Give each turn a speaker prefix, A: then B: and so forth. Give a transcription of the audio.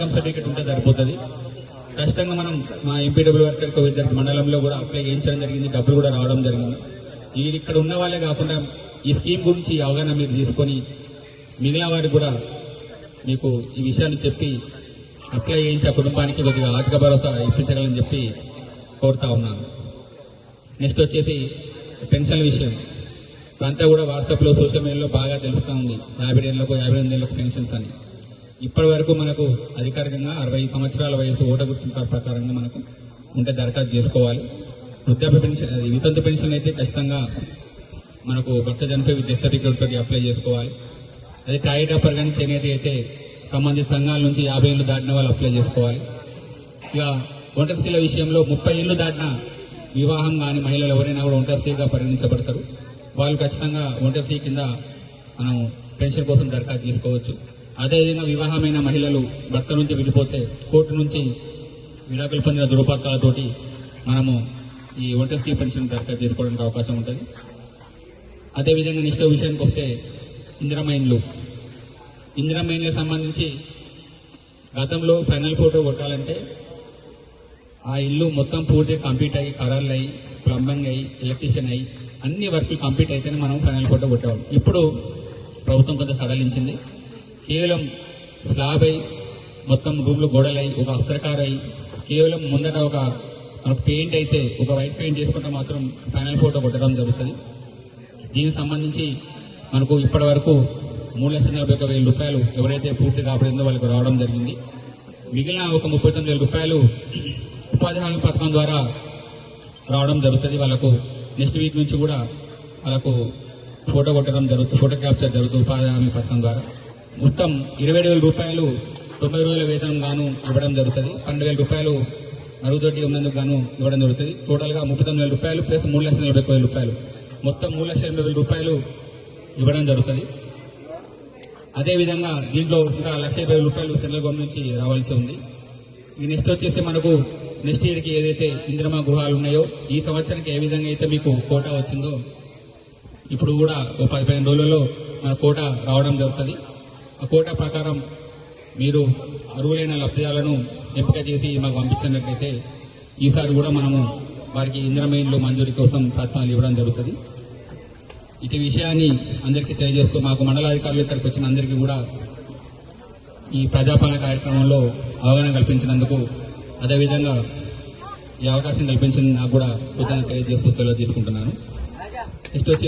A: Income certificate ఉంటే సరిపోతుంది. ఖచ్చితంగా మనం మా ఎంపీడబ్ల్యూ వర్కర్కి ఇద్దరికి మండలంలో కూడా అప్లై చేయించడం జరిగింది, డబ్బులు కూడా రావడం జరిగింది. ఇది ఇక్కడ ఉన్న వాళ్ళే కాకుండా ఈ స్కీమ్ గురించి అవగాహన మీరు తీసుకొని మిగిలిన వారికి కూడా మీకు ఈ విషయాన్ని చెప్పి అప్లై చేయించి ఆ కుటుంబానికి కొద్దిగా ఆర్థిక భరోసా ఇప్పించగలని చెప్పి కోరుతా ఉన్నాను. నెక్స్ట్ వచ్చేసి పెన్షన్ విషయం అంతా కూడా వాట్సాప్లో సోషల్ మీడియాలో బాగా తెలుస్తూ ఉంది. 50 ఏళ్లకు 58 ఏళ్లకు పెన్షన్స్ అని. ఇప్పటి వరకు మనకు అధికారికంగా 60 సంవత్సరాల వయసు ఓట గుర్తింపు ప్రకారంగా మనకు ఉంటే దరఖాస్తు చేసుకోవాలి. వృద్ధాప్య పెన్షన్ వితంతు పెన్షన్ అయితే ఖచ్చితంగా మనకు భర్త చనిపోయి డెత్ సర్టిఫికేట్ తోటి అప్లై చేసుకోవాలి. అదే టాయి టాపర్ కానీ చేనేత అయితే సంబంధిత సంఘాల నుంచి 50 ఏళ్ళు దాటిన వాళ్ళు అప్లై చేసుకోవాలి. ఇక ఒంటరి స్త్రీల విషయంలో 30 ఏళ్ళు దాటిన వివాహం కాని మహిళలు ఎవరైనా కూడా ఒంటరి స్త్రీగా పరిగణించబడతారు. వాళ్ళు ఖచ్చితంగా ఒంటరి స్త్రీ కింద మనం పెన్షన్ కోసం దరఖాస్తు చేసుకోవచ్చు. అదేవిధంగా వివాహమైన మహిళలు భర్త నుంచి వెళ్ళిపోతే కోర్టు నుంచి విడాకులు పొందిన దురుపత్రాలతోటి మనము ఈ ఒంటరి స్త్రీ పెన్షన్ దరఖాస్తు చేసుకోవడానికి అవకాశం ఉంటుంది. అదేవిధంగా నెక్స్ట్ విషయానికి వస్తే ఇందిరమ్మ ఇండ్లకు సంబంధించి గతంలో ఫైనల్ ఫోటో కొట్టాలంటే ఆ ఇల్లు మొత్తం పూర్తిగా కంప్లీట్ అయ్యి కలర్లు అయ్యి ప్లంబింగ్ అయ్యి ఎలక్ట్రీషియన్ అయ్యి అన్ని వర్కులు కంప్లీట్ అయితేనే మనం ఫైనల్ ఫోటో కొట్టేవాళ్ళం. ఇప్పుడు ప్రభుత్వం కొంత సడలించింది. కేవలం స్లాబ్ అయ్యి మొత్తం రూమ్లో గోడలై ఒక హస్తకారు అయ్యి కేవలం ముందట ఒక మనకు పెయింట్ అయితే ఒక వైట్ పెయింట్ చేసుకుంటే మాత్రం ఫైనల్ ఫోటో కొట్టడం జరుగుతుంది. దీనికి సంబంధించి మనకు ఇప్పటి వరకు 3,41,000 రూపాయలు ఎవరైతే పూర్తి కాబడిందో వాళ్ళకు రావడం జరిగింది. మిగిలిన ఒక 39,000 రూపాయలు ఉపాధి హామీ పథకం ద్వారా రావడం జరుగుతుంది. వాళ్ళకు నెక్స్ట్ వీక్ నుంచి కూడా వాళ్ళకు ఫోటో కొట్టడం జరుగుతుంది, ఫోటో క్యాప్చర్ జరుగుతుంది ఉపాధి హామీ పథకం ద్వారా. మొత్తం 27,000 రూపాయలు 90 రోజుల వేతనం గాను ఇవ్వడం జరుగుతుంది. 12,000 రూపాయలు అరుగుదొడ్డి ఉన్నందుకు గాను ఇవ్వడం జరుగుతుంది. టోటల్గా 39,000 రూపాయలు ప్లస్ 3,41,000 రూపాయలు మొత్తం 3,80,000 రూపాయలు ఇవ్వడం జరుగుతుంది. అదేవిధంగా దీంట్లో ఇంకా 1,20,000 రూపాయలు సెంట్రల్ గవర్నమెంట్ నుంచి రావాల్సి ఉంది. ఈ నెక్స్ట్ వచ్చేసి మనకు నెక్స్ట్ ఇయర్కి ఏదైతే ఇందిరమ్మ గృహాలు ఉన్నాయో ఈ సంవత్సరానికి ఏ విధంగా అయితే మీకు కోటా వచ్చిందో ఇప్పుడు కూడా 10-15 రోజులలో మన కోటా రావడం జరుగుతుంది. ఆ కోటా ప్రకారం మీరు అర్హులైన లబ్ధిదారులను ఎంపిక చేసి మాకు పంపించినట్లయితే ఈసారి కూడా మనము వారికి ఇందిరమ్మ ఇండ్లు మంజూరీ కోసం ప్రయత్నాలు ఇవ్వడం జరుగుతుంది. ఇటు విషయాన్ని అందరికీ తెలియజేస్తూ మాకు మండలాధికారులు ఇక్కడికి వచ్చిన అందరికీ కూడా ఈ ప్రజాపాలన కార్యక్రమంలో అవగాహన కల్పించినందుకు అదేవిధంగా ఈ అవకాశం కల్పించిన నాకు కూడా కృతజ్ఞతలు తెలియజేస్తూ సెలవు తీసుకుంటున్నాను. నెక్స్ట్ వచ్చి